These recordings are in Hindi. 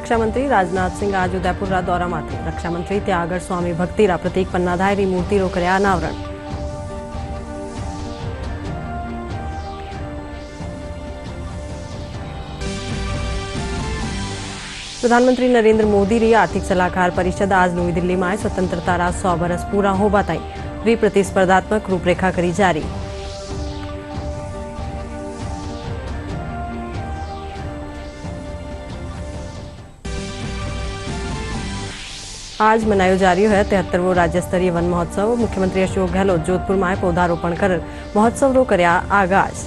रक्षा मंत्री राजनाथ सिंह आज उदयपुर दौरा माथे। रक्षा मंत्री त्यागर स्वामी भक्तिरा प्रतीक पन्नाधायरी मूर्तिरो कर्या अनावरण। प्रधानमंत्री नरेंद्र मोदी री आर्थिक सलाहकार परिषद आज नवी दिल्ली में स्वतंत्रता रा 100 बरस पूरा होबा ताई री प्रतिस्पर्धात्मक रूपरेखा करी जारी। आज मनायो जा रही है 73वां राज्य स्तरीय वन महोत्सव। मुख्यमंत्री अशोक गहलोत जोधपुर में पौधारोपण कर महोत्सव रो कर्या आगाज।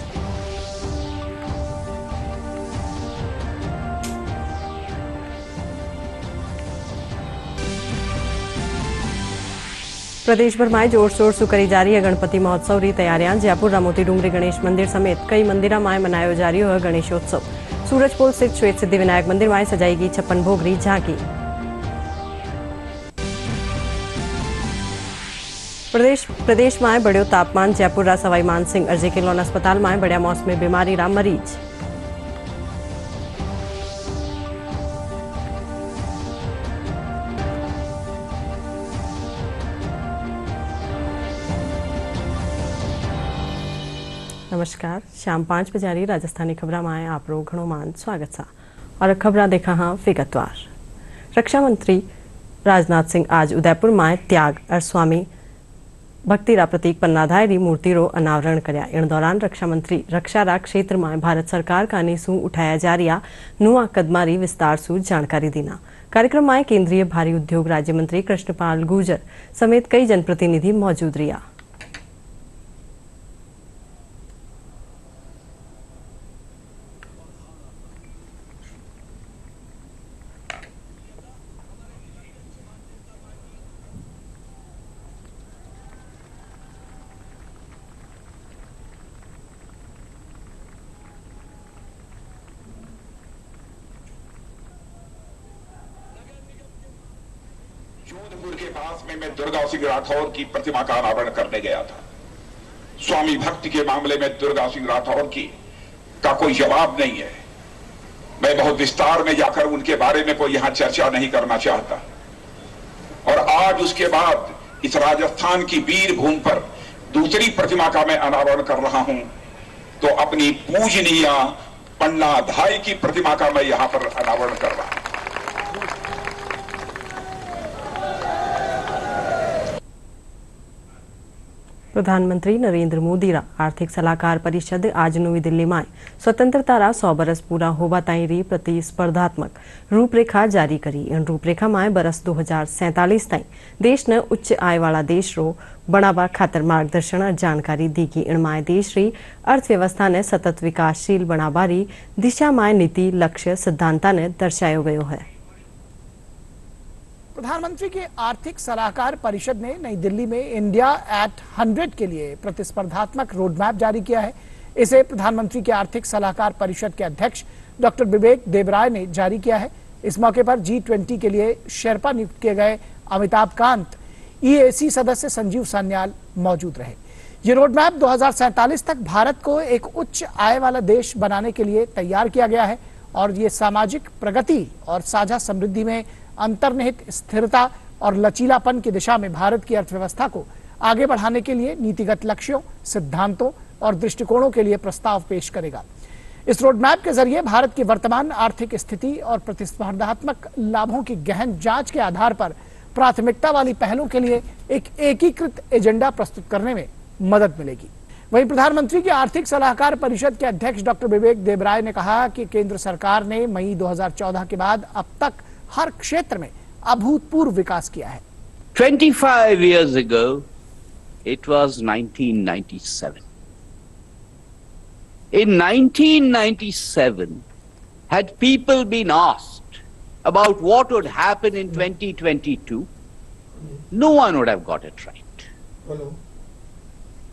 प्रदेश भर में जोर शोर से करी जा रही है गणपति महोत्सव री तैयारियां। जयपुर मोती डूंगरी गणेश मंदिर समेत कई मंदिर में मनायो जा रही है गणेशोत्सव। सूरजपोल स्थित श्वेत सिद्धि विनायक मंदिर में सजाएगी 56 भोग री झांकी। प्रदेश में बढ़ियो तापमान। जयपुर रा सवाई मानसिंह अर्जे के लोन अस्पताल में बढ़िया मौसमी बीमारी रा मरीज। नमस्कार, शाम 5 बजे आ रही राजस्थानी खबर में आप घणो मान स्वागत सा और खबर देखा हाँ विगतवार। रक्षा मंत्री राजनाथ सिंह आज उदयपुर में त्याग स्वामी भक्तिरा प्रतीक पन्नाधायरी मूर्ति रो अनावरण कर्या। इन दौरान रक्षा मंत्री रक्षा रा क्षेत्र में भारत सरकार का नीसू उठाया जा रहा नुआ कदमारी विस्तार सु जानकारी देना। कार्यक्रम में केंद्रीय भारी उद्योग राज्य मंत्री कृष्णपाल गुर्जर समेत कई जनप्रतिनिधि मौजूद रहा। जोधपुर के पास में मैं दुर्गा सिंह राठौर की प्रतिमा का अनावरण करने गया था। स्वामी भक्ति के मामले में दुर्गा सिंह राठौर की का कोई जवाब नहीं है। मैं बहुत विस्तार में जाकर उनके बारे में कोई यहां चर्चा नहीं करना चाहता। और आज उसके बाद इस राजस्थान की वीर भूमि पर दूसरी प्रतिमा का मैं अनावरण कर रहा हूं, तो अपनी पूजनीय पन्नाधाय की प्रतिमा का मैं यहां पर अनावरण कर रहा हूं। प्रधानमंत्री नरेंद्र मोदी रा आर्थिक सलाहकार परिषद आज नवी दिल्ली में स्वतंत्रता रा 100 बरस पूरा होबा ताई री प्रतिस्पर्धात्मक रूपरेखा जारी करी। इन रूपरेखा में बरस 2047 ताई देश ने उच्च आय वाला देश रो बनावा खातर मार्गदर्शन और जानकारी दी गई। इनमें देश री अर्थव्यवस्था ने सतत विकासशील बनावा री दिशा में नीति लक्ष्य सिद्धांता ने दर्शायो गयो है। प्रधानमंत्री के आर्थिक सलाहकार परिषद ने नई दिल्ली में इंडिया एट 100 के लिए प्रतिस्पर्धात्मक रोड मैप जारी किया है। इसे प्रधानमंत्री के आर्थिक सलाहकार परिषद के अध्यक्ष डॉक्टर बिबेक देबराय ने जारी किया है। इस मौके पर G20 के लिए शेरपा नियुक्त किए गए अमिताभ कांत, EAC सदस्य संजीव सान्याल मौजूद रहे। ये रोड मैप 2047 तक भारत को एक उच्च आय वाला देश बनाने के लिए तैयार किया गया है और ये सामाजिक प्रगति और साझा समृद्धि में अंतर्निहित स्थिरता और लचीलापन की दिशा में भारत की अर्थव्यवस्था को आगे बढ़ाने के लिए नीतिगत लक्ष्यों, सिद्धांतों और दृष्टिकोणों के लिए प्रस्ताव पेश करेगा। इस रोडमैप के जरिए भारत की वर्तमान आर्थिक स्थिति और प्रतिस्पर्धात्मक लाभों की गहन जांच के आधार पर प्राथमिकता वाली पहलों के लिए एक एकीकृत एजेंडा प्रस्तुत करने में मदद मिलेगी। वहीं प्रधानमंत्री की आर्थिक सलाहकार परिषद के अध्यक्ष डॉक्टर बिबेक देबराय ने कहा कि केंद्र सरकार ने मई 2014 के बाद अब तक हर क्षेत्र में अभूतपूर्व विकास किया है। 25 years ago, it was 1997. In 1997, had people been asked about what would happen in 2022, no one would have got it right. Hello.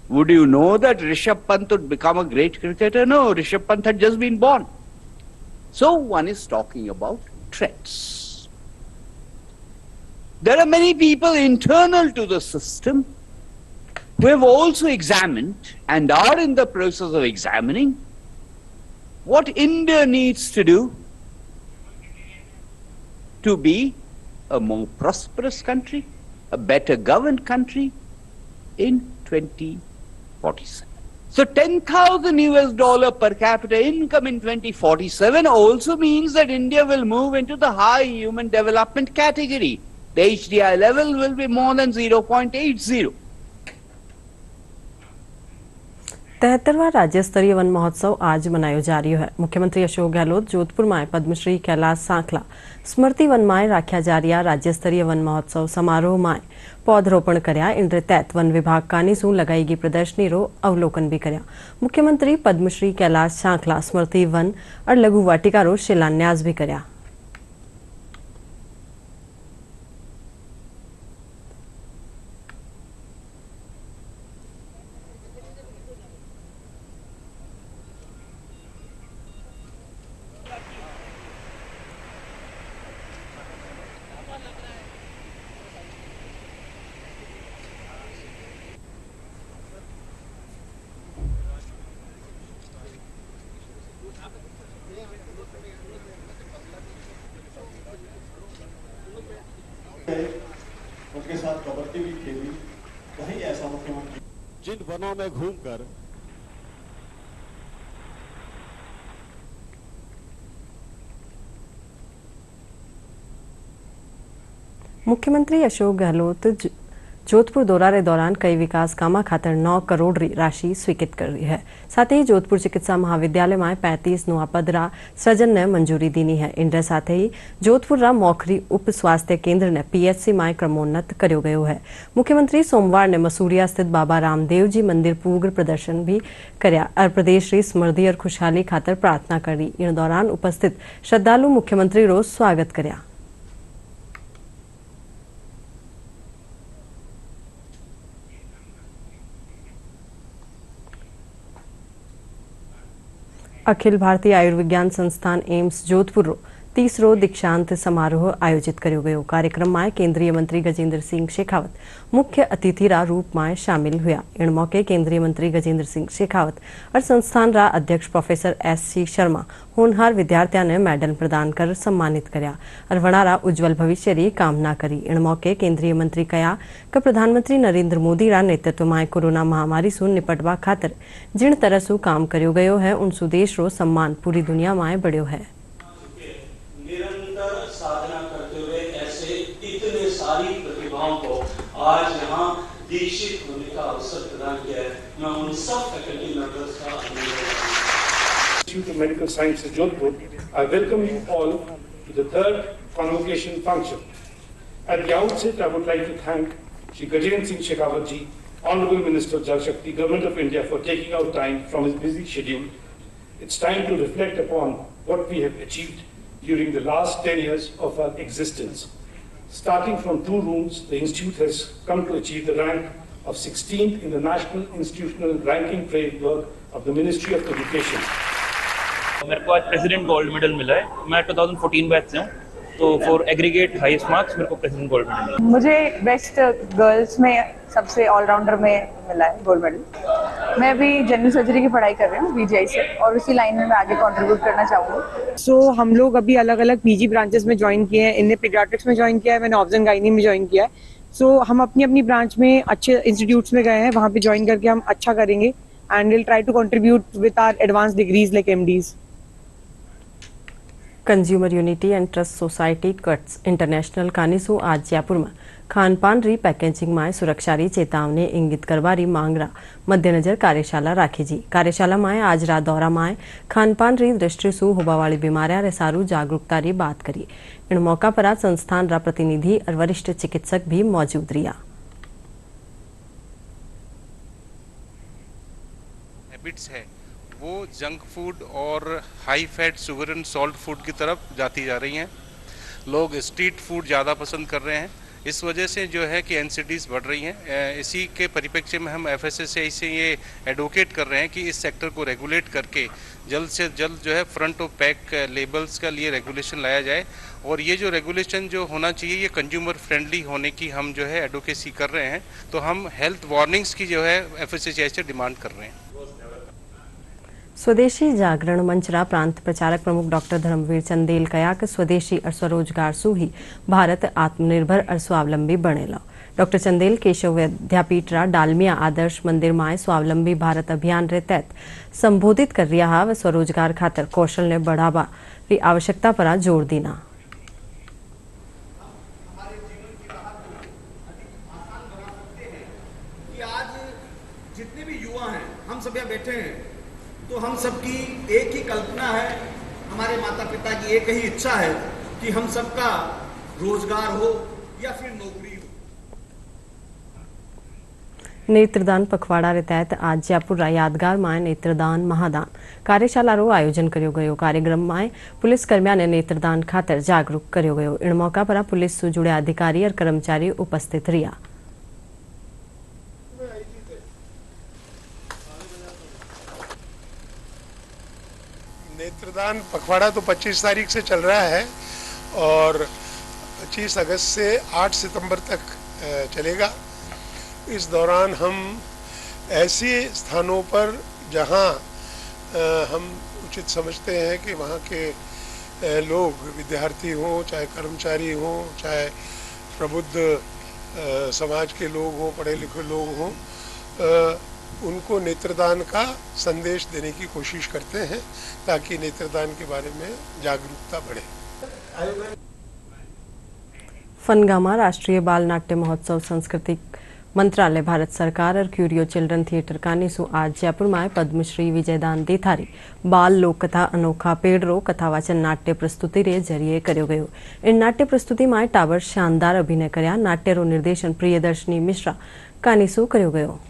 Would you know that Rishabh Pant would become a great cricketer? No, Rishabh Pant had just been born. So one is talking about trends. There are many people internal to the system who have also examined and are in the process of examining what India needs to do to be a more prosperous country, a better governed country in 2047. So $10,000 per capita income in 2047 also means that India will move into the high human development category. The HDI level will be more than 0.80. 73वां राज्य स्तरीय वन महोत्सव आज मनायो जा रह्यो है। मुख्यमंत्री अशोक गहलोत जोधपुर में पद्मश्री कैलाश सांखला स्मृति वन में राख्या जा रहा राज्य स्तरीय वन महोत्सव समारोह में पौधरोपण कर्या। इन तहत वन विभाग कानीसू लगाई गई प्रदर्शनी रो अवलोकन भी कर्या। मुख्यमंत्री पद्मश्री कैलाश सांखला स्मृति वन और लघु वाटिका रो शिलान्यास भी कर्या। उनके साथ कबड्डी भी खेली। कहीं ऐसा मुख्यमंत्री जिन वनों में घूमकर मुख्यमंत्री अशोक गहलोत जोधपुर दौरा के दौरान कई विकास कामा खातर 9 करोड़ री राशि स्वीकृत कर रही है। साथ ही जोधपुर चिकित्सा महाविद्यालय में 35 नवा पद रा सृजन ने मंजूरी दीनी है। इनके साथ ही जोधपुर रा मोखरी उप स्वास्थ्य केंद्र ने पीएचसी में क्रमोन्नत कर्यो गयो है। मुख्यमंत्री सोमवार ने मसूरिया स्थित बाबा रामदेव जी मंदिर पूग्र प्रदर्शन भी कर्या और प्रदेश री समृद्धि और खुशहाली खातर प्रार्थना करी। इन दौरान उपस्थित श्रद्धालु मुख्यमंत्री रो स्वागत कर्या। अखिल भारतीय आयुर्विज्ञान संस्थान एम्स जोधपुर रो 30रो दीक्षांत समारोह आयोजित कर्यो गयो। कार्यक्रम में केंद्रीय मंत्री गजेंद्र सिंह शेखावत मुख्य अतिथि रा रूप में शामिल हुआ। इन मौके केंद्रीय मंत्री गजेंद्र सिंह शेखावत और संस्थान रा अध्यक्ष प्रोफेसर एस.सी. शर्मा होनहार विद्यार्थियों ने मेडल प्रदान कर सम्मानित कर्या और वणारा उज्जवल भविष्य री कामना करी। इन मौके केंद्रीय मंत्री कहा कि प्रधानमंत्री नरेंद्र मोदी रा नेतृत्व में कोरोना महामारी से निपटवा खातर जिन तरह से काम कर्यो गयो है उनसु देश रो सम्मान पूरी दुनिया में बढ़्यो है। निरंतर साधना करते हुए ऐसे इतने सारी प्रतिभाओं को आज यहाँ दीक्षित होने का अवसर प्रदान किया है। मैं उन सब फैकल्टी मेंबर्स का Institute of Medical Sciences Jodhpur, I welcome you all to the third convocation function. At the outset, I would like to thank Shri Gajendra Singh Shekhawat ji, Honorable Minister of Jal Shakti, Government of India, for taking out time from his busy schedule. It's time to reflect upon what we have achieved during the last 10 years of our existence. Starting from 2 rooms, the Institute has come to achieve the rank of 16th in the National Institutional Ranking Framework of the Ministry of Education. मेरे को आज प्रेसिडेंट गोल्ड मेडल मिला है। मैं 2014 बैच से हूँ, तो फॉर एग्रीगेट हाईएस्ट मार्क्स मेरे को प्रेसिडेंट गोल्ड मेडल मिला। मुझे बेस्ट गर्ल्स में सबसे ऑलराउंडर में मिला है गोल्ड मेडल। मैं अभी जनरल सर्जरी की पढ़ाई कर रही हूँ बीजीआई से और उसी लाइन में मैं आगे कंट्रीब्यूट करना चाहूँगी। सो हम लोग अभी अलग अलग पीजी ब्रांचेस में ज्वाइन किए हैं। इनने पीडियाट्रिक्स में ज्वाइन किया है, मैंने ऑब्स एंड गायनी में ज्वाइन किया है। सो हम अपनी अपनी ब्रांच में अच्छे इंस्टीट्यूट्स में गए हैं, वहाँ पे ज्वाइन करके हम अच्छा करेंगे and will try to contribute with our advance degrees like MDs. Consumer unity and trust society CUTS International कानीसू आज जयपुर में खान पान री पैकेजिंग में सुरक्षा री चेतावनी इंगित करवा री मांग रा मद्देनजर कार्यशाला राखी जी। कार्यशाला में आज रात दौरा में खान पान री दृष्टि सु होबा वाली बीमारियां रे सारू जागरूकता री बात करी। इन मौका पर आज संस्थान रा प्रतिनिधि और वरिष्ठ चिकित्सक भी मौजूद रिया। हैबिट्स है वो जंक फूड और high fat sugar and salt food की तरफ जाती जा रही हैं। लोग स्ट्रीट फूड ज़्यादा पसंद कर रहे हैं। इस वजह से जो है कि एनसीडीज बढ़ रही हैं। इसी के परिप्रेक्ष्य में हम एफएसएसआई से ये एडवोकेट कर रहे हैं कि इस सेक्टर को रेगुलेट करके जल्द से जल्द जो है फ्रंट ऑफ पैक लेबल्स का लिए रेगुलेशन लाया जाए और ये जो रेगुलेशन जो होना चाहिए ये कंज्यूमर फ्रेंडली होने की हम जो है एडवोकेसी कर रहे हैं। तो हम हेल्थ वार्निंग्स की जो है एफएसएसआई से डिमांड कर रहे हैं। स्वदेशी जागरण मंचरा प्रांत प्रचारक प्रमुख डॉक्टर धर्मवीर चंदेल कया कि स्वदेशी और स्वरोजगार सु ही भारत आत्मनिर्भर और स्वावलंबी बनेला। डॉक्टर चंदेल केशव विद्यापीठ डालमिया आदर्श मंदिर में स्वावलंबी भारत अभियान रे तहत संबोधित कर रहा व स्वरोजगार खातर कौशल ने बढ़ावा की आवश्यकता पर जोर देना। जितने भी युवा हैं, हम सब यहाँ बैठे हैं, तो हम सबकी एक ही कल्पना है, हमारे माता पिता की एक ही इच्छा है कि हम सबका रोजगार हो या फिर नौकरी हो। नेत्रदान पखवाड़ा रे तहत आज जयपुर यादगार में नेत्रदान महादान कार्यशाला रो आयोजन करो गयो। कार्यक्रम में पुलिस कर्मियों ने नेत्रदान खातर जागरूक करो गयो। इन मौका पर पुलिस से जुड़े अधिकारी और कर्मचारी उपस्थित रहा। नेत्रदान पखवाड़ा तो 25 तारीख से चल रहा है और 25 अगस्त से 8 सितंबर तक चलेगा। इस दौरान हम ऐसे स्थानों पर जहां हम उचित समझते हैं कि वहां के लोग विद्यार्थी हों, चाहे कर्मचारी हों, चाहे प्रबुद्ध समाज के लोग हों, पढ़े लिखे लोग हों, उनको नेत्रदान का संदेश देने की कोशिश करते हैं ताकि नेत्रदान के बारे में जागरूकता बढ़े। फनगामा राष्ट्रीय बाल नाट्य महोत्सव सांस्कृतिक मंत्रालय भारत सरकार और क्यूरियो चिल्ड्रन थिएटर कानीसु आज जयपुर में पद्मश्री विजयदान देथारी बाल लोक कथा अनोखा पेड़रो कथावाचन नाट्य प्रस्तुति रे जरिए करो गयो। इन नाट्य प्रस्तुति में टावर शानदार अभिनय करया। नाट्य रो निर्देशन प्रियदर्शनी मिश्रा कानीसु करो गयो।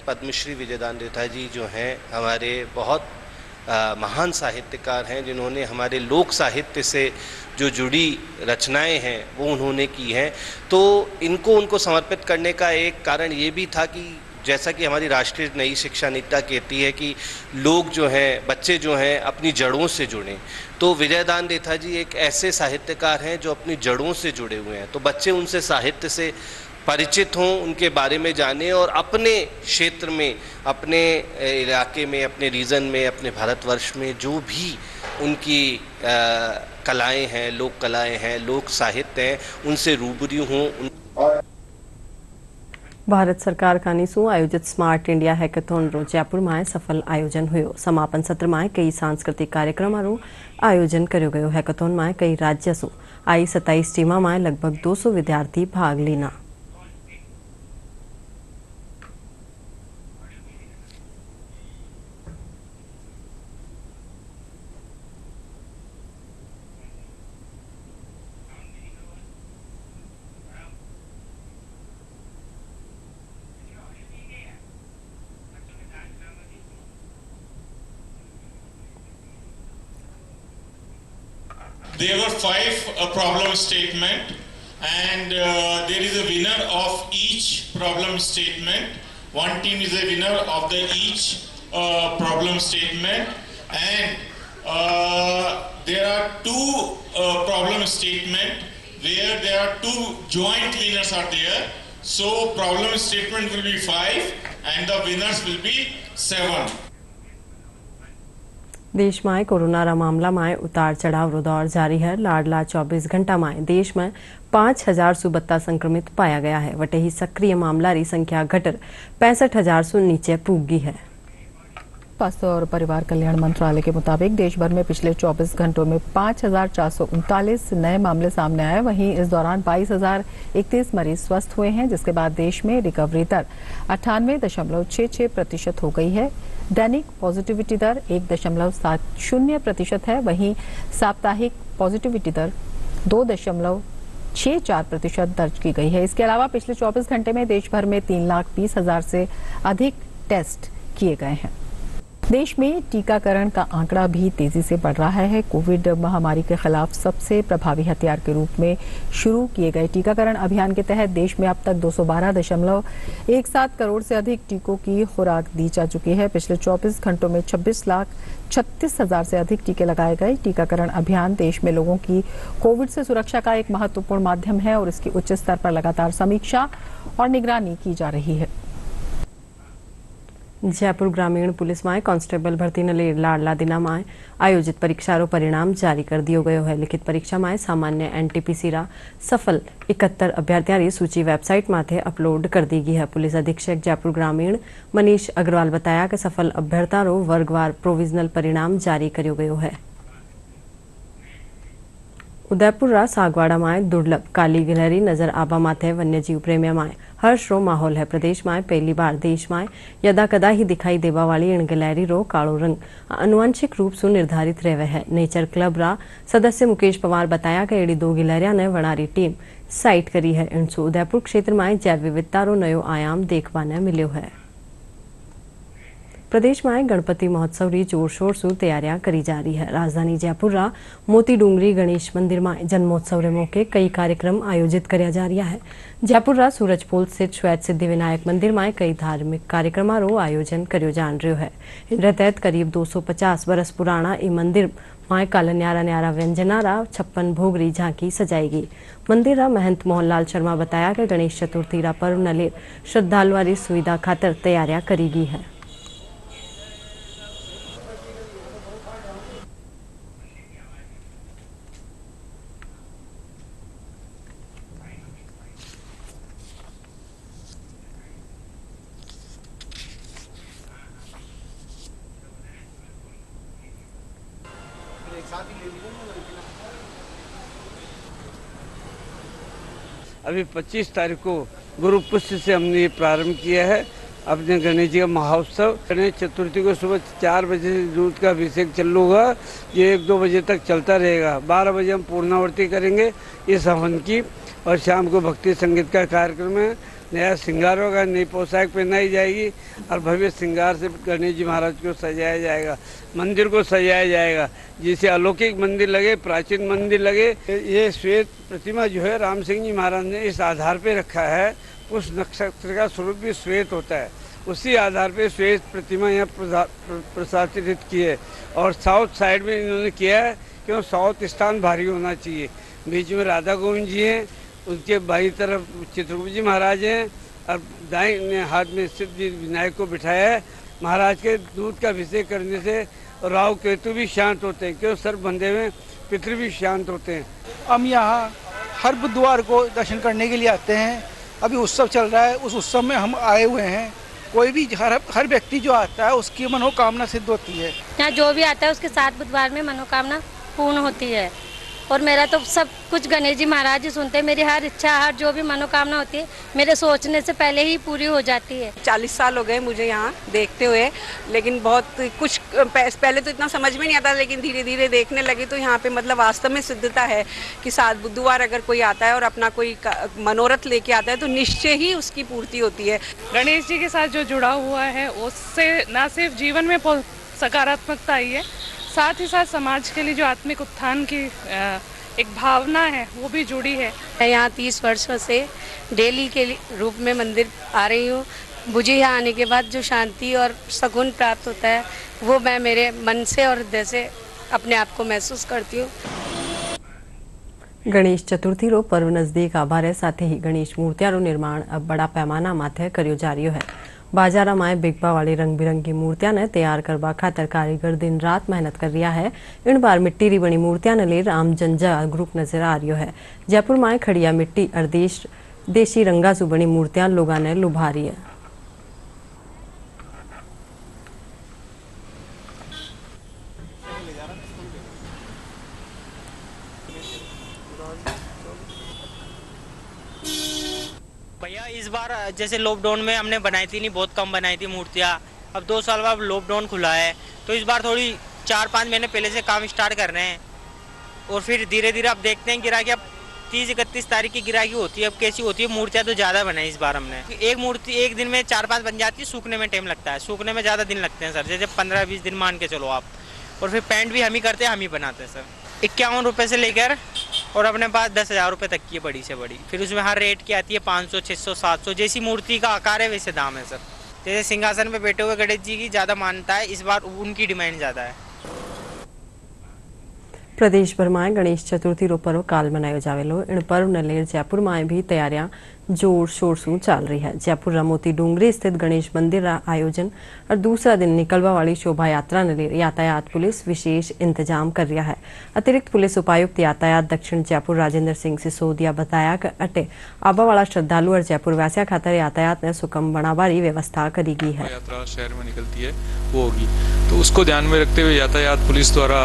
पद्मश्री विजयदान देथा जी जो हैं हमारे बहुत महान साहित्यकार हैं, जिन्होंने हमारे लोक साहित्य से जो जुड़ी रचनाएं हैं वो उन्होंने की हैं। तो उनको समर्पित करने का एक कारण ये भी था कि जैसा कि हमारी राष्ट्रीय नई शिक्षा नीति कहती है कि लोग जो हैं, बच्चे जो हैं अपनी जड़ों से जुड़ें, तो विजयदान देथा जी एक ऐसे साहित्यकार हैं जो अपनी जड़ों से जुड़े हुए हैं। तो बच्चे उनसे साहित्य से परिचित हों, उनके बारे में जानें और अपने क्षेत्र में, अपने इलाके में, अपने रीजन में, अपने भारतवर्ष में जो भी उनकी कलाएं हैं, लोक कलाएं हैं, लोक साहित्य हैं, उनसे रूबरू हों। भारत सरकार कानीसु आयोजित स्मार्ट इंडिया हैकाथॉन रो जयपुर में सफल आयोजन हुयो। समापन सत्र में कई सांस्कृतिक कार्यक्रमों रो आयोजन करो गयो। हैकाथॉन में कई राज्य सु आई 27 टीमा में लगभग 200 विद्यार्थी भाग लेना। There were 5 problem statement and there is a winner of each problem statement. One team is a winner of the each problem statement, and there are 2 problem statement where there are 2 joint winners are there. So problem statement will be 5 and the winners will be 7. देश में कोरोना मामला में उतार चढ़ाव रो दौर जारी है। लाडला 24 घंटा में देश में 5072 संक्रमित पाया गया है। वटे ही सक्रिय मामला री संख्या घटर 65,000 से नीचे पुगी है। स्वास्थ्य और परिवार कल्याण मंत्रालय के मुताबिक देश भर में पिछले 24 घंटों में 5,439 नए मामले सामने आए। वहीं इस दौरान 22,031 मरीज स्वस्थ हुए हैं, जिसके बाद देश में रिकवरी दर 98.66% हो गई है। दैनिक पॉजिटिविटी दर 1.70% है। वहीं साप्ताहिक पॉजिटिविटी दर 2.64% दर्ज की गई है। इसके अलावा पिछले 24 घंटे में देश भर में 3,20,000 से अधिक टेस्ट किए गए हैं। देश में टीकाकरण का आंकड़ा भी तेजी से बढ़ रहा है। कोविड महामारी के खिलाफ सबसे प्रभावी हथियार के रूप में शुरू किए गए टीकाकरण अभियान के तहत देश में अब तक 212.17 करोड़ से अधिक टीकों की खुराक दी जा चुकी है। पिछले 24 घंटों में 26,36,000 से अधिक टीके लगाए गए। टीकाकरण अभियान देश में लोगों की कोविड से सुरक्षा का एक महत्वपूर्ण माध्यम है और इसकी उच्च स्तर पर लगातार समीक्षा और निगरानी की जा रही है। जयपुर ग्रामीण पुलिस में कॉन्स्टेबल भर्ती ने लाडला दिना में आयोजित परीक्षारो परिणाम जारी कर दियो गयो है। लिखित परीक्षा में सामान्य एनटीपीसी रा सफल 71 अभ्यर्थियों सूची वेबसाइट माथे अपलोड कर दी गई है। पुलिस अधीक्षक जयपुर ग्रामीण मनीष अग्रवाल बताया कि सफल अभ्यर्थियों वर्गवार प्रोविजनल परिणाम जारी करो गयो है। उदयपुर रा सागवाड़ा में दुर्लभ काली गिलहरी नजर आबा माथे वन्यजीव प्रेमियों में हर्ष रो माहौल है। प्रदेश में पहली बार देश में यदा कदा ही दिखाई देवा वाली इन गिलहरी रो कालो रंग आनुवंशिक रूप से निर्धारित रहे है। नेचर क्लब रा सदस्य मुकेश पवार बताया कि एडी 2 गिलहरिया ने वनारी टीम साइट करी है। इनसु उदयपुर क्षेत्र में जैव विविधता रो नयो आयाम देखवा ने मिलो है। प्रदेश में गणपति महोत्सव री जोर शोर से तैयारियां करी जा रही है। राजधानी जयपुर रा मोती डूंगरी गणेश मंदिर में जन्मोत्सव रे मौके कई कार्यक्रम आयोजित करया जा रहा है। जयपुर रा सूरजपोल स्थित श्वेत सिद्धि विनायक मंदिर में कई धार्मिक कार्यक्रमों रो आयोजन कर्यो जान रह्यो है। इनके तहत करीब 250 बरस पुराना ई मंदिर में कल न्यारा न्यारा व्यंजना रा 56 भोग री झांकी सजाएगी। मंदिर रा महंत मोहनलाल शर्मा बताया कि गणेश चतुर्थी रा पर्व न ले श्रद्धालुओं री सुविधा खातर तैयारियां करी गई है। अभी 25 तारीख को गुरु पुष्य से हमने ये प्रारंभ किया है अपने गणेश जी का महोत्सव। गणेश चतुर्थी को सुबह 4 बजे से दूध का अभिषेक चालू होगा, ये 1-2 बजे तक चलता रहेगा। 12 बजे हम पूर्णावृत्ति करेंगे इस हवन की और शाम को भक्ति संगीत का कार्यक्रम है। नया श्रृंगार होगा, नई पोशाक पहनाई जाएगी और भव्य श्रृंगार से गणेश जी महाराज को सजाया जाएगा। मंदिर को सजाया जाएगा जिसे अलौकिक मंदिर लगे, प्राचीन मंदिर लगे। ये श्वेत प्रतिमा जो है राम सिंह जी महाराज ने इस आधार पे रखा है। उस नक्षत्र का स्वरूप भी श्वेत होता है, उसी आधार पे श्वेत प्रतिमा यहाँ प्रसारित की है। और साउथ साइड में इन्होंने किया है क्यों साउथ स्थान भारी होना चाहिए। बीच में राधा गोविंद जी हैं, उनके बाईं तरफ चित्रगुप्त जी महाराज हैं और दाएं हाथ में सिद्धि विनायक को बिठाया है। महाराज के दूध का अभिषेक करने से राहु केतु भी शांत होते हैं, क्यों सर बंधे हुए पितृ भी शांत होते हैं। हम यहाँ हर बुधवार को दर्शन करने के लिए आते हैं। अभी उत्सव चल रहा है, उस उत्सव में हम आए हुए हैं। कोई भी हर व्यक्ति जो आता है उसकी मनोकामना सिद्ध होती है। यहाँ जो भी आता है उसके 7 बुधवार में मनोकामना पूर्ण होती है। और मेरा तो सब कुछ गणेश जी महाराज जी सुनते हैं। मेरी हर इच्छा, हर जो भी मनोकामना होती है मेरे सोचने से पहले ही पूरी हो जाती है। 40 साल हो गए मुझे यहाँ देखते हुए, लेकिन बहुत कुछ पहले तो इतना समझ में नहीं आता, लेकिन धीरे धीरे देखने लगे तो यहाँ पे मतलब वास्तव में सिद्धता है कि 7 बुधवार अगर कोई आता है और अपना कोई मनोरथ लेके आता है तो निश्चय ही उसकी पूर्ति होती है। गणेश जी के साथ जो जुड़ा हुआ है उससे न सिर्फ जीवन में सकारात्मकता आई है, साथ ही साथ समाज के लिए जो आत्मिक उत्थान की एक भावना है वो भी जुड़ी है। मैं यहाँ 30 वर्षों से डेली के रूप में मंदिर आ रही हूँ। मुझे यहाँ आने के बाद जो शांति और सुकून प्राप्त होता है वो मैं मेरे मन से और हृदय से अपने आप को महसूस करती हूँ। गणेश चतुर्थी रो पर्व नजदीक आवा रे साथ ही गणेश मूर्तिया रो निर्माण अब बड़ा पैमाना माथे कर्यो जा रह्यो है। बाजारा में बिकवा वाली रंग बिरंगी मूर्तियां ने तैयार करवा खातर कारीगर दिन रात मेहनत कर रहा है। इन बार मिट्टी री बनी मूर्तियां ने ले राम जंजा ग्रुप नजर आ रही है। जयपुर में खड़िया मिट्टी और देशी रंगा सु बनी मूर्तियां लोगों ने लुभा रही है। भैया इस बार जैसे लॉकडाउन में हमने बनाई थी नहीं, बहुत कम बनाई थी मूर्तियाँ। अब 2 साल बाद लॉकडाउन खुला है तो इस बार थोड़ी 4-5 महीने पहले से काम स्टार्ट कर रहे हैं और फिर धीरे धीरे अब देखते हैं गिरा कि अब 30-31 तारीख की गिराकी होती है। अब कैसी होती है, मूर्तियाँ तो ज़्यादा बनाई इस बार हमने। एक मूर्ति एक दिन में 4-5 बन जाती है, सूखने में टाइम लगता है, सूखने में ज़्यादा दिन लगते हैं सर, जैसे 15-20 दिन मान के चलो आप। और फिर पेंट भी हम ही करते हैं, हम ही बनाते हैं सर। 51 रुपये से लेकर और अपने पास 10,000 रुपये तक की है बड़ी से बड़ी। फिर उसमें हर रेट की आती है 500, 600, 700, जैसी मूर्ति का आकार है वैसे दाम है सर। जैसे सिंहासन पे बैठे हुए गणेश जी की ज़्यादा मान्यता है, इस बार उनकी डिमांड ज़्यादा है। પ્રદેશભરમાં ગણેશ ચતુર્થીનો પર્વ કાલ મનાયો જાવેલો इन पर्वને લઈને જયપુરમાં भी तैयारियां जोर शोर से चल रही है। जयपुर रमोती डूंगरी स्थित गणेश मंदिर आयोजन और दूसरा दिन निकलवा वाली शोभा यात्रा ने लेकर यातायात पुलिस विशेष इंतजाम कर रहा है। अतिरिक्त पुलिस उपायुक्त यातायात दक्षिण जयपुर राजेंद्र सिंह सिसोदिया बताया कि अटे आबा वाला श्रद्धालु और जयपुर वासिया खातर यातायात ने सुगम बनावारी व्यवस्था करी गई है। यात्रा शहर में निकलती है वो होगी, तो उसको ध्यान में रखते हुए यातायात पुलिस द्वारा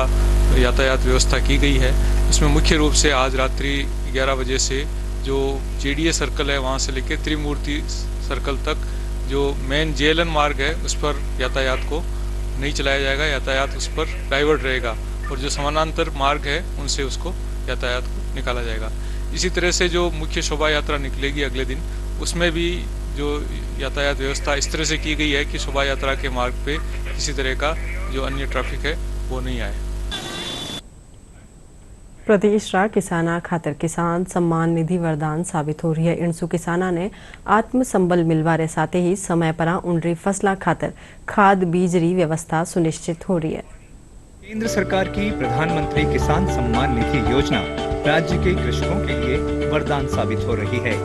यातायात व्यवस्था की गई है। इसमें मुख्य रूप से आज रात्रि 11 बजे से जो जेडीए सर्कल है वहाँ से लेकर त्रिमूर्ति सर्कल तक जो मेन जेएलएन मार्ग है उस पर यातायात को नहीं चलाया जाएगा, यातायात उस पर डाइवर्ट रहेगा और जो समानांतर मार्ग है उनसे उसको यातायात को निकाला जाएगा। इसी तरह से जो मुख्य शोभा यात्रा निकलेगी अगले दिन, उसमें भी जो यातायात व्यवस्था इस तरह से की गई है कि शोभा यात्रा के मार्ग पे किसी तरह का जो अन्य ट्रैफिक है वो नहीं आए। प्रदेश रा किसाना खातर किसान सम्मान निधि वरदान साबित हो रही है। इनसु किसाना ने आत्मसंबल मिलवारे साथ ही समय पर उनरी फसला खातर खाद बीजरी व्यवस्था सुनिश्चित हो रही है। केंद्र सरकार की प्रधानमंत्री किसान सम्मान निधि योजना राज्य के कृषकों के लिए वरदान साबित हो रही है।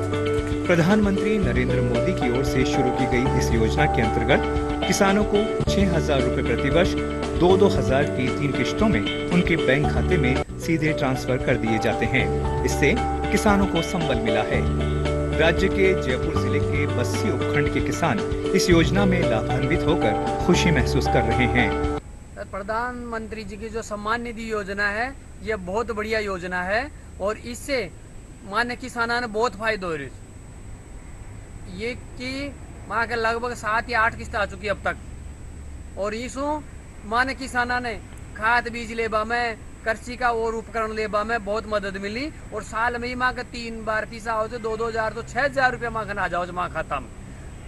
प्रधानमंत्री नरेंद्र मोदी की ओर से शुरू की गई इस योजना के अंतर्गत किसानों को 6,000 रुपए प्रतिवर्ष 2-2 हजार की 3 किश्तों में उनके बैंक खाते में सीधे ट्रांसफर कर दिए जाते हैं। इससे किसानों को संबल मिला है। राज्य के जयपुर जिले के बस्सी उपखंड के किसान इस योजना में लाभान्वित होकर खुशी महसूस कर रहे हैं। प्रधानमंत्री जी की जो सम्मान निधि योजना है ये बहुत बढ़िया योजना है और इससे मान्य किसानों ने बहुत फायदा हो रही है। ये कि माँ के लगभग 7 या 8 किस्त आ चुकी अब तक और इसो माने किसाना ने खाद बीज लेबा में कृषि का और उपकरण लेबा में बहुत मदद मिली और साल में ही माँ का 3 बार तीसरा हो तो 2-2 हजार तो 6,000 रुपया माँ का आ जाओ माँ खाता में।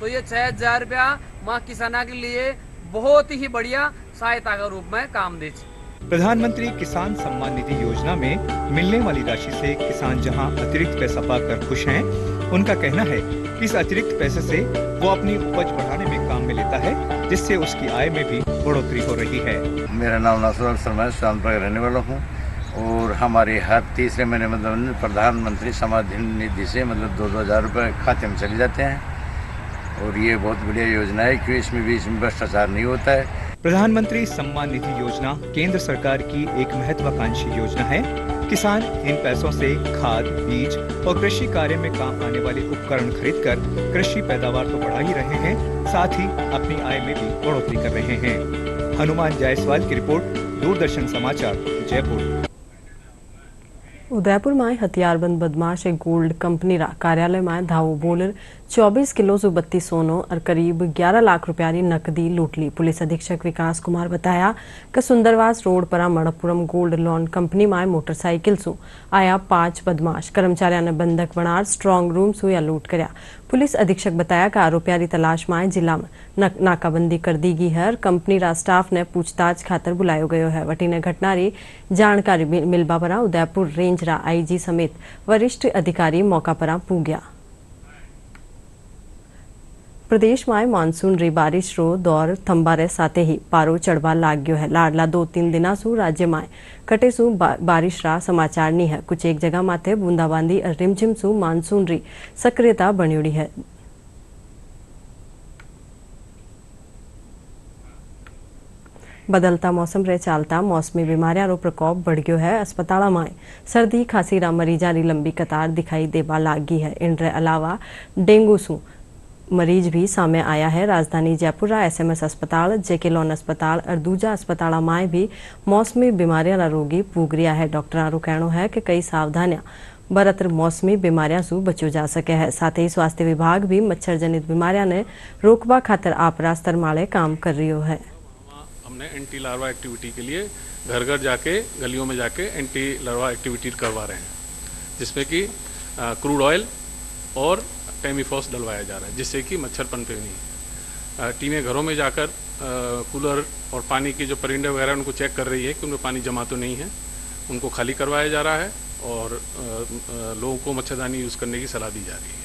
तो ये 6,000 रुपया माँ किसाना के लिए बहुत ही बढ़िया सहायता का रूप में काम दे। प्रधानमंत्री किसान सम्मान निधि योजना में मिलने वाली राशि से किसान जहां अतिरिक्त पैसा पाकर खुश हैं, उनका कहना है कि इस अतिरिक्त पैसे से वो अपनी उपज बढ़ाने में काम में लेता है, जिससे उसकी आय में भी बढ़ोतरी हो रही है। मेरा नाम नासुर शर्मा है, शामपुर का रहने वाला हूँ और हमारे हर तीसरे महीने मतलब प्रधानमंत्री सम्मान निधि से मतलब 2-2 हजार रुपये खाते में चले जाते हैं और ये बहुत बढ़िया योजना है क्योंकि इसमें भ्रष्टाचार नहीं होता है। प्रधानमंत्री सम्मान निधि योजना केंद्र सरकार की एक महत्वाकांक्षी योजना है। किसान इन पैसों से खाद, बीज और कृषि कार्य में काम आने वाले उपकरण खरीदकर कृषि पैदावार तो बढ़ा ही रहे हैं, साथ ही अपनी आय में भी बढ़ोतरी कर रहे हैं। हनुमान जायसवाल की रिपोर्ट, दूरदर्शन समाचार, जयपुर। उदयपुर में हथियारबंद बदमाश गोल्ड कंपनी रा कार्यालय में धावो बोलर 24 किलो जुबत्ती सोनो और करीब 11 लाख रुपया की नकदी लूट ली। पुलिस अधीक्षक विकास कुमार बताया कि सुंदरवास रोड पर मणपुरम गोल्ड लोन कंपनी में मोटरसाइकिल सु आया 5 बदमाश कर्मचारियों ने बंधक बनार स्ट्रॉन्ग रूम सु या लूट करया। पुलिस अधीक्षक बताया कि आरोपियों की तलाश में जिला में नाकाबंदी कर दी गई है और कंपनी रा स्टाफ ने पूछताछ खातर बुलायो गयो है। वटी ने घटना री जानकारी मिलबा पर उदयपुर रेंज रा आईजी समेत वरिष्ठ अधिकारी मौका पर पूग्या। प्रदेश में मानसून री बारिश रो दौर थंबारे साथे ही पारो चढ़वा लाग गयो है। लाडला 2-3 दिना सु राज्य में कटे सु बारिश रा समाचार नहीं है। कुछ एक जगह माथे बूंदाबांदी और रिमझिम सु मानसून री सक्रियता बन्योड़ी है। बदलता मौसम रे चालता मौसमी बीमारियां रो प्रकोप बढ़ गयो है। अस्पताल में सर्दी खांसी रा मरीजा री लंबी कतार दिखाई देवा लागी है। इन रे अलावा डेंगू सु मरीज भी सामने आया है। राजधानी जयपुर SMS अस्पताल, जेके लॉन अस्पताल और दूजा अस्पताल में भी मौसमी बीमारियां रोगी पूग रिया है। डॉक्टर कहना है कि कई सावधानियां बरत मौसमी बीमारियां से बचो जा सके है। साथ ही स्वास्थ्य विभाग भी मच्छर जनित बीमारियां ने रोकवा खातर आपरा स्तर माले काम कर रही है। हमने एंटी लार्वा एक्टिविटी के लिए घर घर जाके गलियों में जाके एंटी लार्वा एक्टिविटी करवा रहे हैं। जिसमें कि क्रूड ऑयल और टेमीफॉस डलवाया जा रहा है, जिससे कि मच्छर पनपे नहीं। टीमें घरों में जाकर कूलर और पानी की जो परिंदे वगैरह उनको चेक कर रही है कि उनमें पानी जमा तो नहीं है, उनको खाली करवाया जा रहा है और लोगों को मच्छरदानी यूज़ करने की सलाह दी जा रही है।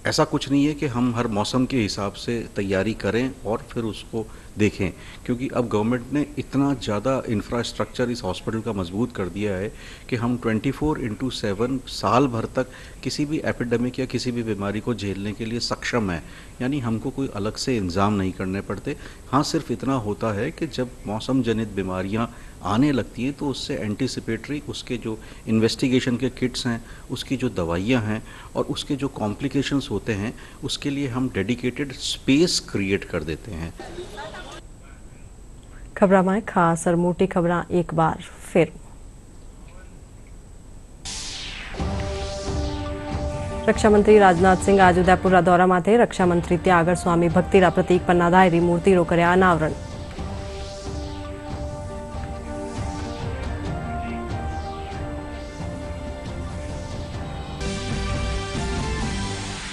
ऐसा कुछ नहीं है कि हम हर मौसम के हिसाब से तैयारी करें और फिर उसको देखें, क्योंकि अब गवर्नमेंट ने इतना ज़्यादा इंफ्रास्ट्रक्चर इस हॉस्पिटल का मजबूत कर दिया है कि हम 24/7 साल भर तक किसी भी एपिडेमिक या किसी भी बीमारी को झेलने के लिए सक्षम है। यानी हमको कोई अलग से इंतज़ाम नहीं करने पड़ते। हाँ, सिर्फ इतना होता है कि जब मौसम जनित बीमारियाँ आने लगती हैं तो उससे एंटीसिपेटरी उसके जो इन्वेस्टिगेशन के किट्स हैं, उसकी जो दवाइयाँ हैं और उसके जो कॉम्प्लिकेशंस होते हैं, उसके लिए हम डेडिकेटेड स्पेस क्रिएट कर देते हैं। खबरां में खास और मोटी खबरां एक बार फिर। रक्षा मंत्री राजनाथ सिंह आज उदयपुर दौरा माथे रक्षा मंत्री त्यागर स्वामी भक्तिरा प्रतीक पन्नाधायरी मूर्ति रो कर्या अनावरण।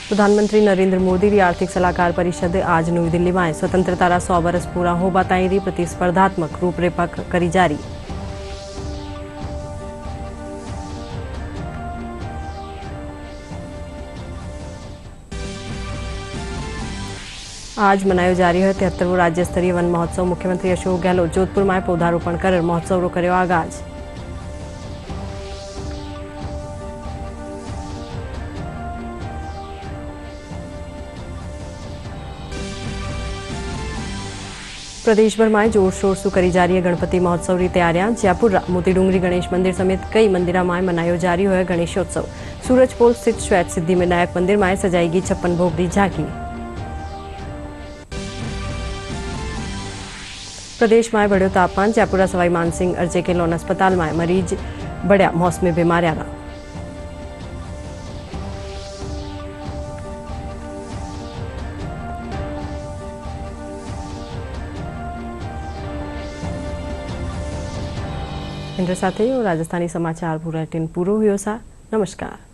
प्रधानमंत्री नरेंद्र मोदी री आर्थिक सलाहकार परिषद आज नई दिल्ली में स्वतंत्रता रा 100 वर्ष पूरा होबा ताईं री प्रतिस्पर्धात्मक रूपरेखा करी जारी। आज मनायो जा रही है 73वां राज्य स्तरीय वन महोत्सव। मुख्यमंत्री अशोक गहलोत जोधपुर में पौधारोपण कर महोत्सव रो कर्यो आगाज। प्रदेश भर में जोर शोर से करी जा रही है गणपति महोत्सव की तैयारियां। जयपुर मोतीडूंगरी गणेश मंदिर समेत कई मंदिर में मनायो जा रही है गणेशोत्सव। सूरजपोल स्थित श्वेत सिद्धि विनायक मंदिर में सजाएगी 56 भोग की झांकी। प्रदेश में बढ़ियो तापमान। जयपुर सवाई मानसिंह अर्जे के लोन अस्पताल में मरीज बढ़िया मौसमी बीमारियां। इनके साथ ही राजस्थानी समाचार बुलेटिन पूरो हुयो सा। नमस्कार।